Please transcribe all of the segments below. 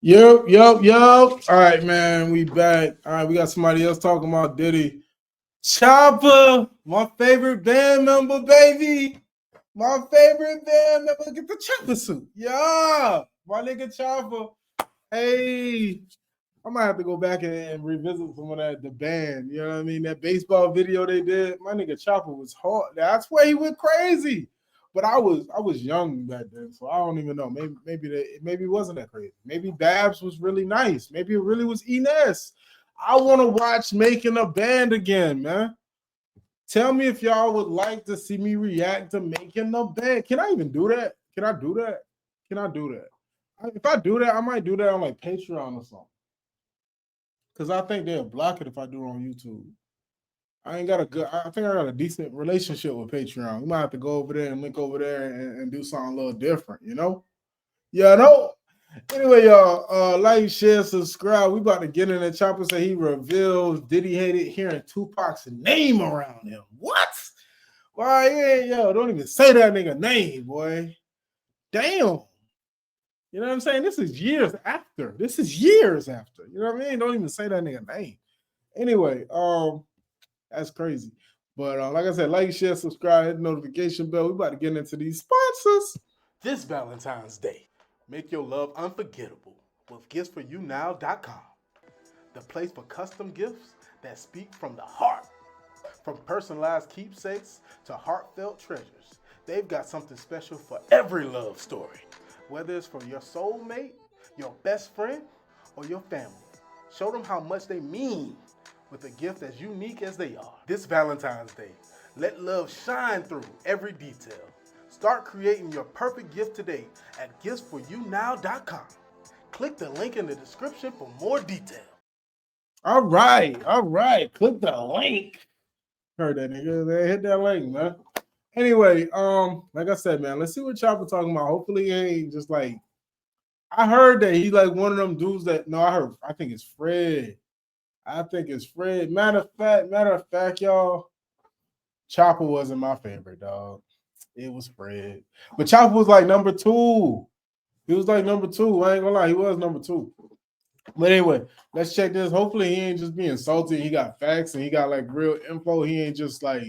Yep. All right, man, we back. All right, we got somebody else talking about Diddy. Chopper, my favorite band member, baby. My favorite band member. Get the Chopper suit. Yeah, my nigga Chopper. Hey, I might have to go back and revisit some of the band. You know what I mean? That baseball video they did. My nigga Chopper was hard. That's where he went crazy. But I was young back then, so I don't even know. Maybe it wasn't that crazy. Maybe Babs was really nice. Maybe it really was Ines. I want to watch Making a Band again, man. Tell me if y'all would like to see me react to Making a Band. Can I even do that? Can I do that? Can I do that? If I do that, I might do that on like Patreon or something. Because I think they'll block it if I do it on YouTube. I think I got a decent relationship with Patreon. We might have to go over there and link over there and do something a little different, you know? Yeah, no. Anyway, y'all, like, share, subscribe. We about to get in the Chopper say he reveals Diddy hated hearing Tupac's name around him. What? Why, don't even say that nigga name, boy. Damn. You know what I'm saying? This is years after. You know what I mean? Don't even say that nigga name. Anyway, that's crazy. But like I said, like, share, subscribe, hit the notification bell. We about to get into these sponsors. This Valentine's Day, make your love unforgettable with giftsforyounow.com. The place for custom gifts that speak from the heart. From personalized keepsakes to heartfelt treasures, they've got something special for every love story. Whether it's for your soulmate, your best friend, or your family, show them how much they mean with a gift as unique as they are. This Valentine's Day, let love shine through every detail. Start creating your perfect gift today at giftsforyounow.com. Click the link in the description for more detail. All right. Click the link. Heard that nigga. Hit that link, man. Anyway, like I said, man, let's see what Chopper talking about. Hopefully he ain't just like, I heard that he like one of them dudes that, I think it's Fred. Matter of fact, y'all, Chopper wasn't my favorite, dog. It was Fred. But Chopper was like number 2. He was like number 2. I ain't gonna lie, he was number 2. But anyway, let's check this. Hopefully he ain't just being salty. He got facts and he got like real info. He ain't just like,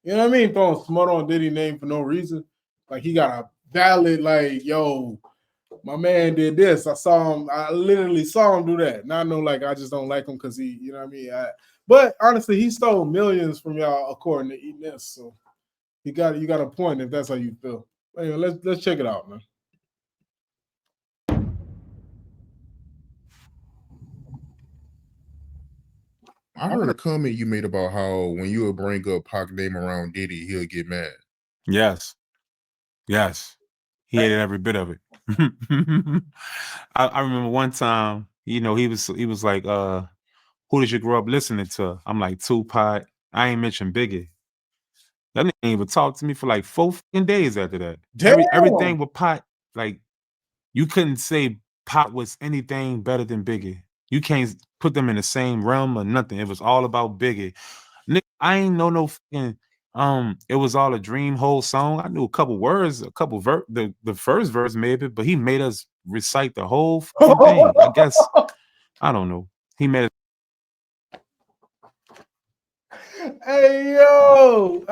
you know what I mean, throwing smut on Diddy's name for no reason. Like he got a valid, like, yo, my man did this. I literally saw him do that. Not know like I just don't like him because he, you know what I mean? But honestly, he stole millions from y'all according to Enes. So you got a point if that's how you feel. Anyway, let's check it out, man. I heard a comment you made about how when you would bring up Pac name around Diddy, he'll get mad. Yes. He hated every bit of it. I remember one time, he was like, who did you grow up listening to? I'm like, Tupac. I ain't mentioned Biggie. That nigga ain't even talk to me for like 4 days after that. Everything with Pac, like, you couldn't say Pac was anything better than Biggie. You can't put them in the same realm or nothing. It was all about Biggie. Nigga, I ain't know no fucking it was all a dream whole song. I knew a couple words, the first verse maybe, but he made us recite the whole fucking thing. I guess I don't know. He made it. Hey yo,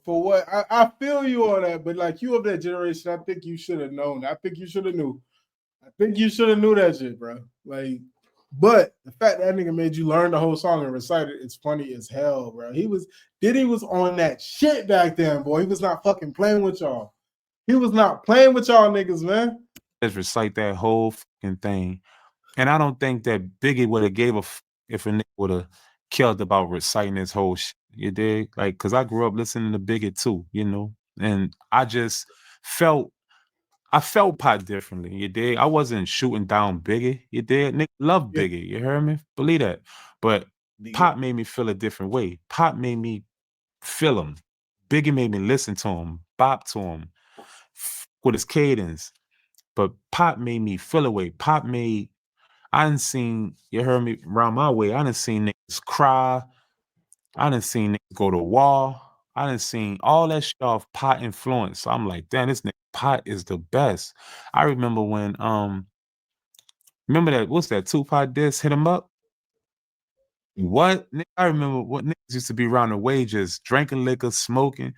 for what? I feel you on that, but like you of that generation, I think you should have known. I think you should have knew that shit, bro. Like, but the fact that nigga made you learn the whole song and recite it, it's funny as hell, bro. Diddy was on that shit back then, boy. He was not fucking playing with y'all. He was not playing with y'all niggas, man. Let's recite that whole fucking thing. And I don't think that Biggie would have gave a if a nigga would have killed about reciting his whole shit. You dig? Like, cause I grew up listening to Biggie too, you know, and I just felt Pac differently. You dig? I wasn't shooting down Biggie. You dig? Nigga love Biggie. You heard me? Believe that. But Pac made me feel a different way. Pac made me feel him. Biggie made me listen to him, bop to him with his cadence. But Pac made me feel a way. I done seen, you heard me, around my way, I done seen niggas cry. I done seen niggas go to war. I done seen all that shit off Pac influence. So I'm like, damn, this nigga Pot is the best. I remember when remember that what's that Tupac diss Hit 'Em Up? What? I remember what niggas used to be around the way just drinking liquor, smoking,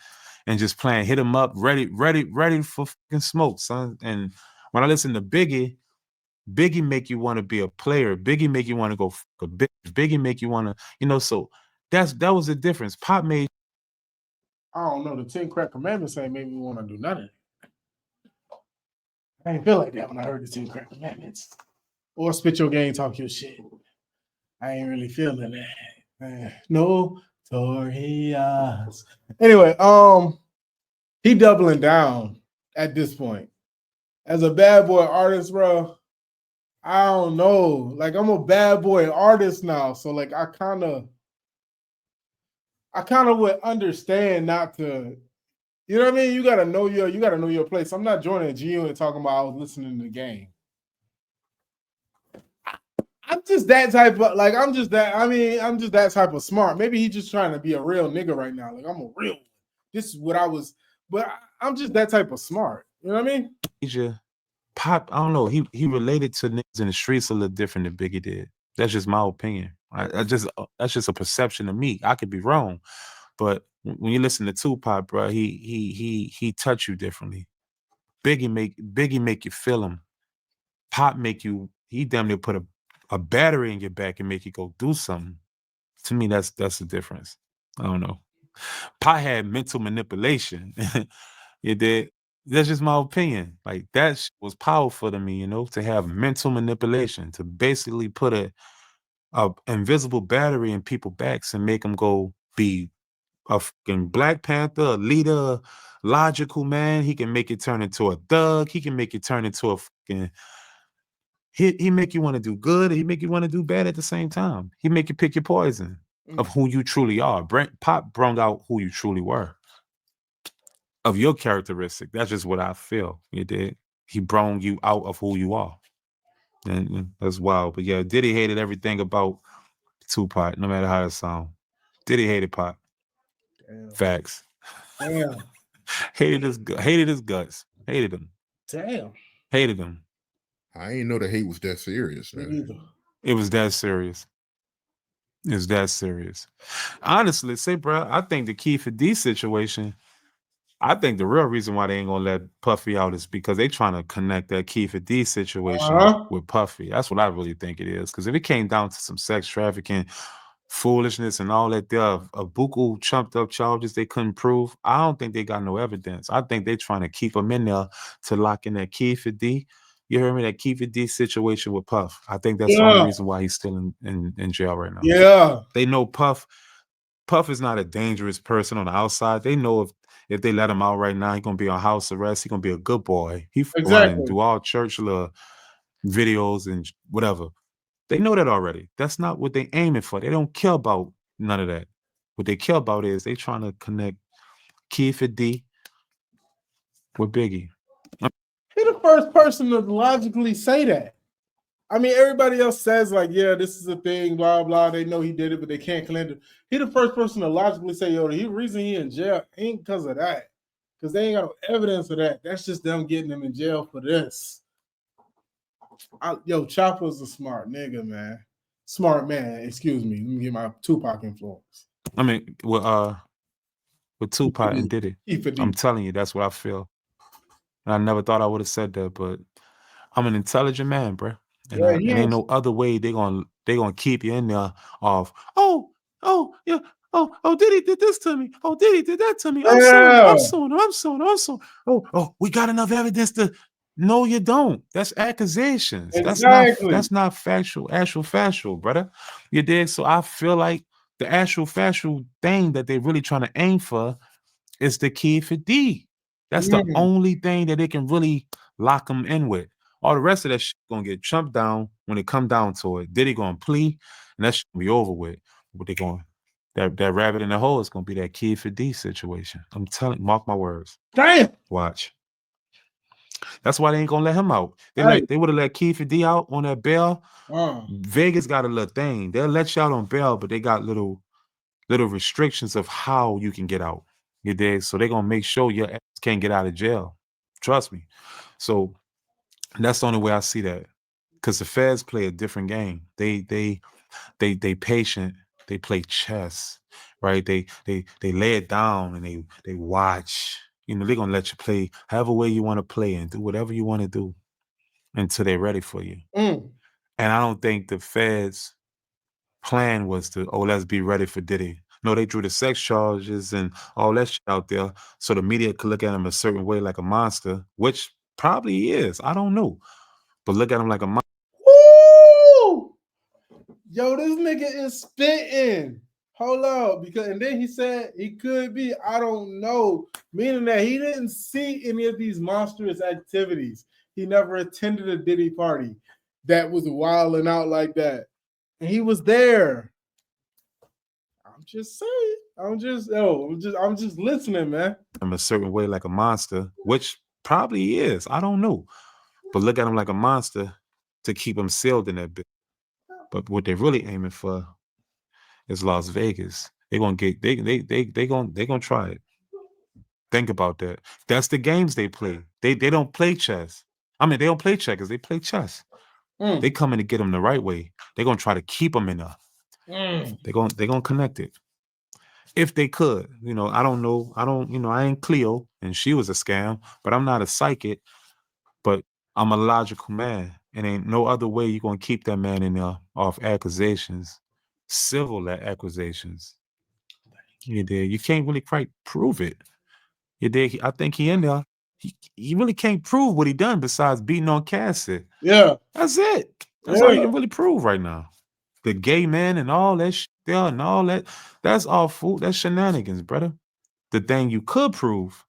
and just playing Hit 'Em Up, ready for fucking smoke, son. And when I listen to Biggie, Biggie make you want to be a player. Biggie make you want to go fuck a bitch. Biggie make you want to, so that was the difference. Pop made I don't know. The 10 Crack Commandments ain't made me want to do nothing. I didn't feel like that when I heard the 10 Crack Commandments. Or Spit Your Game, Talk Your Shit. I ain't really feeling that. Notorious. Anyway, he doubling down at this point. As a bad boy artist, bro, I don't know. Like, I'm a bad boy artist now. So, like, I kind of would understand not to, you know what I mean? You gotta know your place. I'm not joining GU and talking about I was listening to the game. I'm just that type of I'm just that type of smart. Maybe he's just trying to be a real nigga right now. Like, I'm a real. This is what I was, but I'm just that type of smart. You know what I mean? Pop, I don't know. He related to niggas in the streets a little different than Biggie did. That's just my opinion. That's just a perception of me. I could be wrong, but when you listen to Tupac, bro, he touch you differently. Biggie make you feel him. Pop make you. He damn near put a battery in your back and make you go do something. To me, that's the difference. I don't know. Pop had mental manipulation. You did. That's just my opinion. Like, that was powerful to me, to have mental manipulation, to basically put a invisible battery in people's backs and make them go be a fucking Black Panther, a leader, logical man. He can make it turn into a thug. He can make it turn into a fucking. He make you want to do good. He make you want to do bad at the same time. He make you pick your poison of who you truly are. Pop brought out who you truly were. Of your characteristic. That's just what I feel. You did. He brought you out of who you are. And that's wild. But yeah, Diddy hated everything about Tupac, no matter how it sound. Diddy hated Pop. Damn. Facts. Damn. hated his guts. Hated him. Damn. Hated him. I didn't know the hate was that serious. It was that serious. It's that serious. Honestly, say, bro, I think the Key for D situation, I think the real reason why they ain't gonna let Puffy out is because they trying to connect that Key for D situation with Puffy. That's what I really think it is. Because if it came down to some sex trafficking, foolishness, and all that, there are a buku chumped up charges they couldn't prove. I don't think they got no evidence. I think they trying to keep them in there to lock in that Key for D. You heard me? That Key for D situation with Puff. I think that's the only reason why he's still in jail right now. Yeah. They know Puff is not a dangerous person on the outside. They know if they let him out right now, he's gonna be on house arrest. He's gonna be a good boy. He run and do all church videos and whatever. They know that already. That's not what they aiming for. They don't care about none of that. What they care about is they trying to connect Keith D with Biggie. He the first person to logically say that. I mean, everybody else says, like, yeah, this is a thing, blah, blah. They know he did it, but they can't claim it. He the first person to logically say, yo, the reason he in jail ain't because of that. Because they ain't got no evidence of that. That's just them getting him in jail for this. Chopper's a smart nigga, man. Smart man, excuse me. Let me get my Tupac influence. I mean, with Tupac and Diddy. I'm telling you, that's what I feel. And I never thought I would have said that, but I'm an intelligent man, bro. And, and ain't no other way they gonna keep you in there of, Diddy did this to me. Oh, Diddy did that to me. I'm suing him. Oh, we got enough evidence to. No, you don't. That's accusations. Exactly. That's not factual, brother. You dig? So I feel like the factual thing that they really trying to aim for is the Key for D. That's the only thing that they can really lock them in with. All the rest of that shit gonna get chumped down when it come down to it. Diddy gonna plea, and that shit gonna be over with. But they going that rabbit in the hole is gonna be that Key for D situation. I'm telling, mark my words. Damn. Watch. That's why they ain't gonna let him out. They would have let Key for D out on that bail. Vegas got a little thing. They'll let you out on bail, but they got little restrictions of how you can get out. You dig? So they're gonna make sure your ass can't get out of jail. Trust me. So that's the only way I see that. Because the feds play a different game. They patient. They play chess, right? They lay it down and they watch. You know, they're gonna let you play however way you want to play and do whatever you want to do until they're ready for you. Mm. And I don't think the feds' plan was to, oh, let's be ready for Diddy. No, they drew the sex charges and all that shit out there so the media could look at him a certain way like a monster, which probably he is. I don't know. But look at him like a monster. Woo! Yo, this nigga is spitting. Hold up, because and then he said he could be, I don't know, meaning that he didn't see any of these monstrous activities. He never attended a Diddy party that was wilding out like that, and he was there. I'm just saying. I'm just listening, man. Him a certain way like a monster, which probably he is. I don't know. But look at him like a monster to keep him sealed in that bit. But what they're really aiming for is Las Vegas. They're gonna get they gonna try it. Think about that. That's the games they play. They don't play chess. I mean, they don't play checkers. They play chess. They coming to get them the right way. They're gonna try to keep them in there. They're gonna connect it. If they could, you know, I don't know. I ain't Cleo, and she was a scam, but I'm not a psychic. But I'm a logical man, and ain't no other way you're gonna keep that man in there off accusations, civil accusations. You did. You can't really quite prove it. You did. I think he in there. He really can't prove what he done besides beating on Cassie. Yeah. That's it. That's all you can really prove right now. The gay man and all that shit there and all that. That's all fool. That's shenanigans, brother. The thing you could prove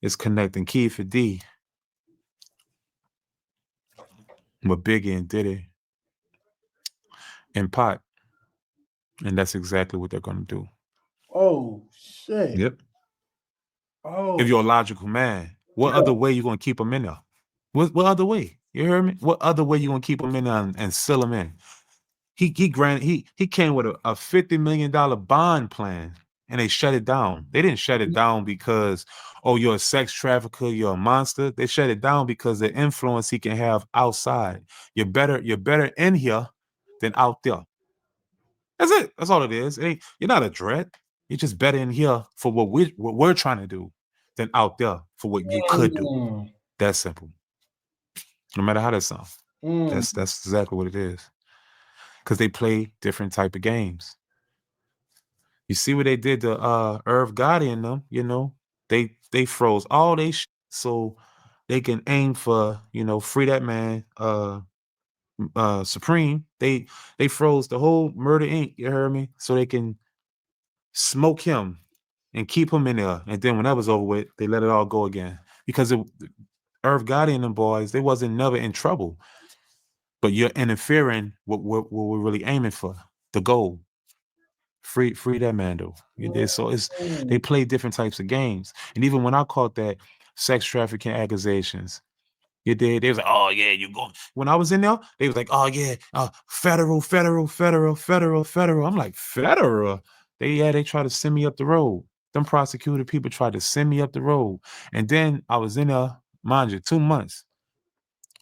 is connecting Key for D with Biggie and Diddy and Pot. And that's exactly what they're gonna do. Oh shit. Yep. Oh. If you're a logical man, what other way you gonna keep them in there? What other way? You hear me? What other way you gonna keep them in there and seal them in? He came with a $50 million bond plan and they shut it down. They didn't shut it down because, oh, you're a sex trafficker, you're a monster. They shut it down because the influence he can have outside. You're better in here than out there. That's it. That's all it is. You're not a threat. You're just better in here for what we're trying to do than out there for what you could do. That's simple. No matter how that sounds. That's exactly what it is. Because they play different type of games. You see what they did to Irv Gotti and them, you know? They froze all they so they can aim for, you know, free that man, Supreme. They froze the whole Murder Inc., you heard me? So they can smoke him and keep him in there. And then when that was over with, they let it all go again. Because Irv Gotti and them boys, they wasn't never in trouble. But you're interfering with what we're really aiming for, the goal. Free that man though. You did. So they play different types of games. And even when I caught that sex trafficking accusations, you did. They was like, oh yeah, you going. When I was in there, they was like, oh yeah, federal. I'm like, federal? They tried to send me up the road. Them prosecutor people tried to send me up the road. And then I was in there, mind you, 2 months.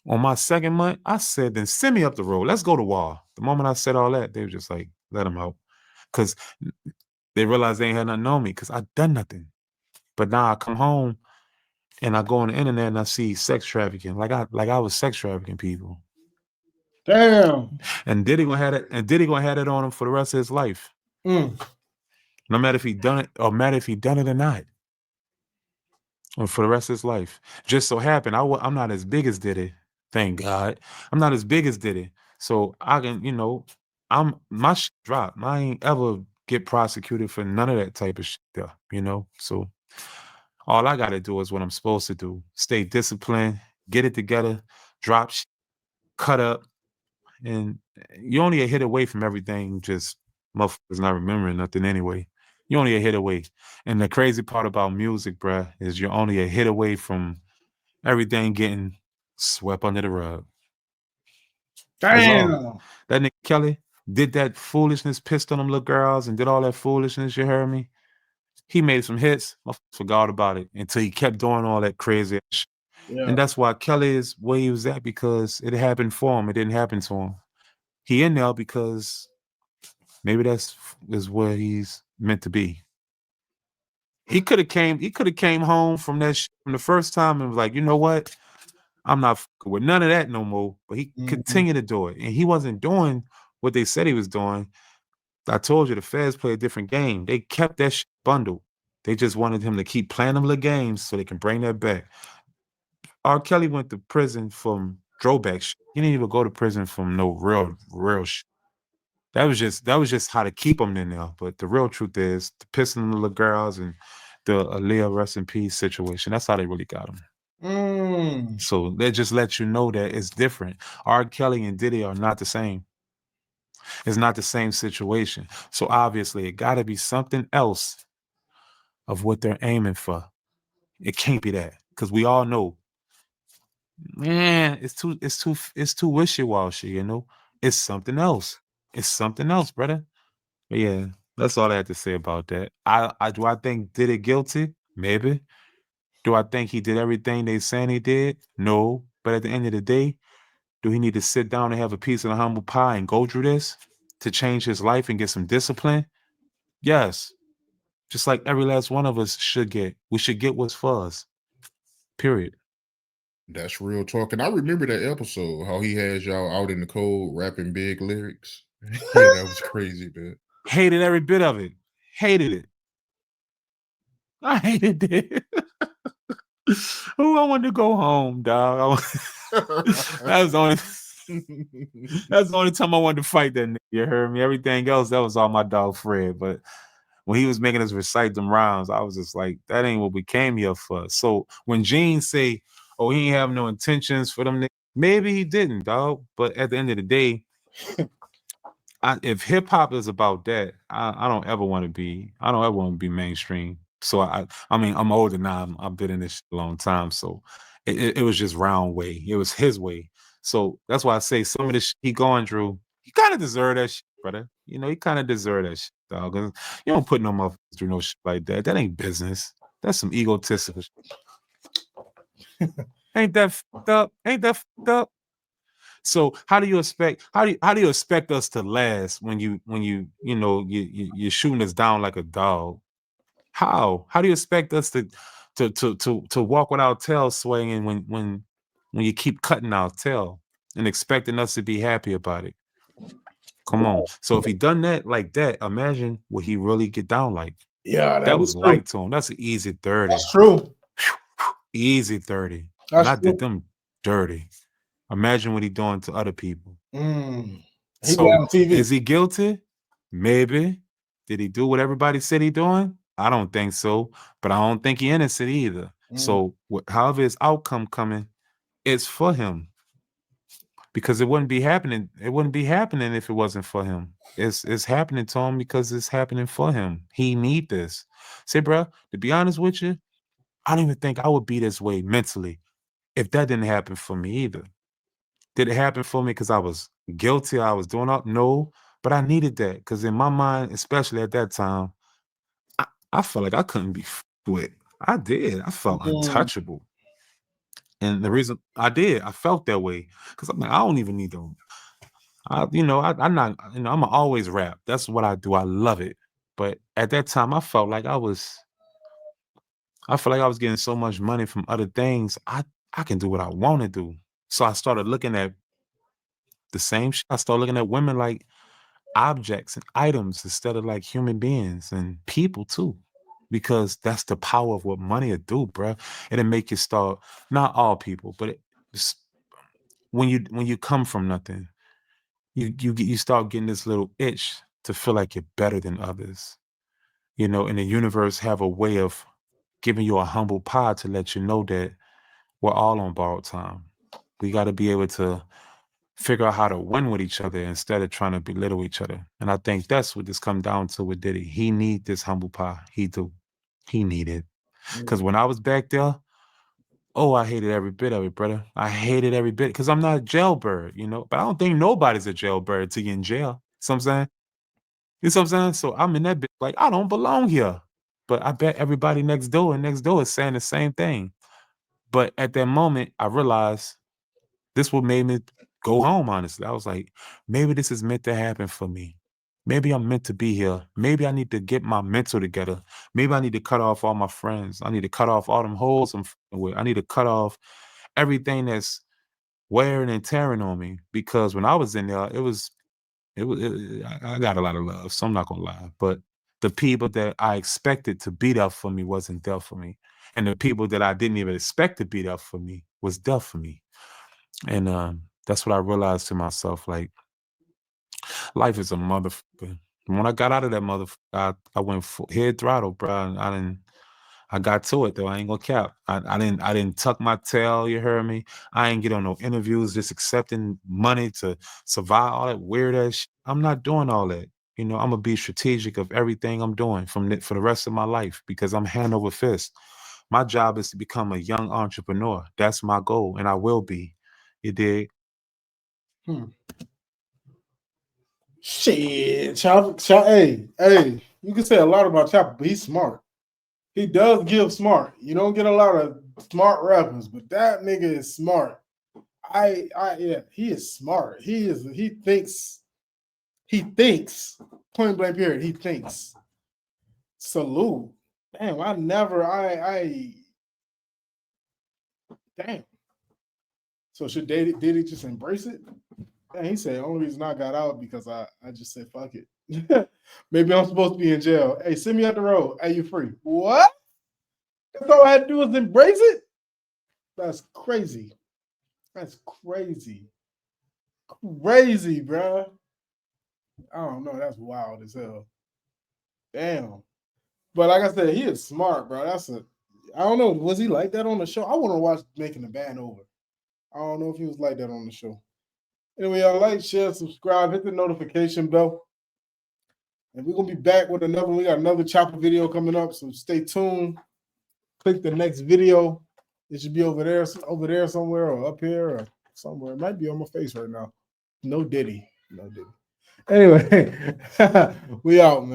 On my second month, I said, then send me up the road. Let's go to war. The moment I said all that, they were just like, let him out. Because they realized they ain't had nothing on me because I done nothing. But now I come home and I go on the internet and I see sex trafficking. Like I was sex trafficking people. Damn. And Diddy gonna have it on him for the rest of his life. No matter if he done it or or not. Or for the rest of his life. Just so happened, I'm not as big as Diddy. Thank God. I'm not as big as Diddy. So I can, you know, my shit dropped. I ain't ever get prosecuted for none of that type of shit there, you know? So all I got to do is what I'm supposed to do. Stay disciplined, get it together, drop shit, cut up, and you only a hit away from everything, just motherfuckers not remembering nothing anyway. You're only a hit away. And the crazy part about music, bruh, is you're only a hit away from everything getting swept under the rug. Damn. That nigga Kelly did that foolishness, pissed on them little girls and did all that foolishness, you heard me? He made some hits, I forgot about it until he kept doing all that crazy shit. Yeah. And that's why Kelly is where he was at, because it happened for him. It didn't happen to him. He in there because maybe that's is where he's meant to be. He could have came home from that from the first time and was like, you know what? I'm not fucking with none of that no more. But he continued to do it. And he wasn't doing what they said he was doing. I told you the feds play a different game. They kept that shit bundled. They just wanted him to keep playing them little games so they can bring that back. R. Kelly went to prison from throwback shit. He didn't even go to prison from no real shit. That was just how to keep him in there. But the real truth is the pissing the little girls and the Aaliyah rest in peace situation. That's how they really got him. So that just lets you know that it's different. R. Kelly and Diddy are not the same. It's not the same situation. So obviously it got to be something else of what they're aiming for. It can't be that, because we all know, man, it's too wishy-washy, you know. It's something else. It's something else, brother. But yeah, that's all I had to say about that. Do I think Diddy guilty? Maybe. Do I think he did everything they saying he did? No. But at the end of the day, do he need to sit down and have a piece of the humble pie and go through this to change his life and get some discipline? Yes. Just like every last one of us should get. We should get what's for us. Period. That's real talk. And I remember that episode, how he has y'all out in the cold rapping big lyrics. Yeah, that was crazy, man. Hated every bit of it. Hated it. I hated it. Oh, I wanted to go home, dog. That was the only that's the only time I wanted to fight that nigga. You heard me? Everything else, that was all my dog Fred. But when he was making us recite them rhymes, I was just like, that ain't what we came here for. So when Gene say, oh, he ain't have no intentions for them niggas, maybe he didn't, dog. But at the end of the day, if hip hop is about that, I don't ever want to be mainstream. So I mean, I'm older now. I've been in this shit a long time. So it was just round way. It was his way. So that's why I say some of this shit he going through, he kind of deserve that shit, brother. You know, he kind of deserve that shit, dog. 'Cause you don't put no motherfuckers through no shit like that. That ain't business. That's some egotistical shit. Ain't that fucked up? Ain't that fucked up? So how do you expect us to last when you're shooting us down like a dog? How do you expect us to walk with our tail swaying when you keep cutting our tail and expecting us to be happy about it? Come on. So if he done that like that, imagine what he really get down like. Yeah, That was true. light to him. That's an easy 30. That's true. Easy 30. That's and I true. did them dirty. Imagine what he doing to other people. So is he guilty? Maybe. Did he do what everybody said he doing? I don't think so. But I don't think he innocent either. So however his outcome coming, it's for him. Because it wouldn't be happening. It wouldn't be happening if it wasn't for him. It's happening to him because it's happening for him. He need this. Say, bro, to be honest with you, I don't even think I would be this way mentally if that didn't happen for me either. Did it happen for me because I was guilty? I was doing all no, but I needed that because in my mind, especially at that time, I felt like I couldn't be with. I did. I felt untouchable. And the reason I felt that way because I'm like, I don't even need to. I'm not. I'm always rap. That's what I do. I love it. But at that time, I felt like I was getting so much money from other things. I can do what I want to do. So I started looking at the same shit. I started looking at women like objects and items instead of like human beings and people too. Because that's the power of what money will do, bro. It'll make you start, not all people, but when you come from nothing, you start getting this little itch to feel like you're better than others. And the universe have a way of giving you a humble pie to let you know that we're all on borrowed time. We got to be able to figure out how to win with each other instead of trying to belittle each other. And I think that's what this come down to with Diddy. He need this humble pie. He do. He need it. Because when I was back there, I hated every bit of it, brother. I hated every bit because I'm not a jailbird, But I don't think nobody's a jailbird till you're in jail. You know what I'm saying? You know what I'm saying? So I'm in that bit like, I don't belong here. But I bet everybody next door is saying the same thing. But at that moment, I realized this what made me go home, honestly. I was like, maybe this is meant to happen for me. Maybe I'm meant to be here. Maybe I need to get my mental together. Maybe I need to cut off all my friends. I need to cut off all them holes I'm fucking with. I need to cut off everything that's wearing and tearing on me. Because when I was in there, I got a lot of love, so I'm not gonna lie. But the people that I expected to be there for me wasn't there for me. And the people that I didn't even expect to be there for me was there for me. And that's what I realized to myself. Like, life is a motherfucker. When I got out of that motherfucker, I went head throttle, bro. I got to it though. I ain't gonna cap. I didn't tuck my tail. You heard me. I ain't get on no interviews just accepting money to survive all that weird ass shit. I'm not doing all that. I'm gonna be strategic of everything I'm doing for the rest of my life because I'm hand over fist. My job is to become a young entrepreneur. That's my goal, and I will be. You dig? Shit, Chopper, hey, you can say a lot about Chopper, but he's smart. He does give smart. You don't get a lot of smart rappers, but that nigga is smart. Yeah, he is smart. He thinks, point blank period, he thinks. Salute. Damn, damn. So should Diddy just embrace it? And he said, only reason I got out because I just said, fuck it. Maybe I'm supposed to be in jail. Hey, send me out the road. Hey, you free. What? That's all I had to do was embrace it? That's crazy. That's crazy. Crazy, bro. I don't know. That's wild as hell. Damn. But like I said, he is smart, bro. I don't know. Was he like that on the show? I want to watch Making the Band Over. I don't know if he was like that on the show. Anyway, y'all like, share, subscribe, hit the notification bell. And we're going to be back with another one. We got another Chopper video coming up, so stay tuned. Click the next video. It should be over there somewhere or up here or somewhere. It might be on my face right now. No Diddy. Anyway, we out, man.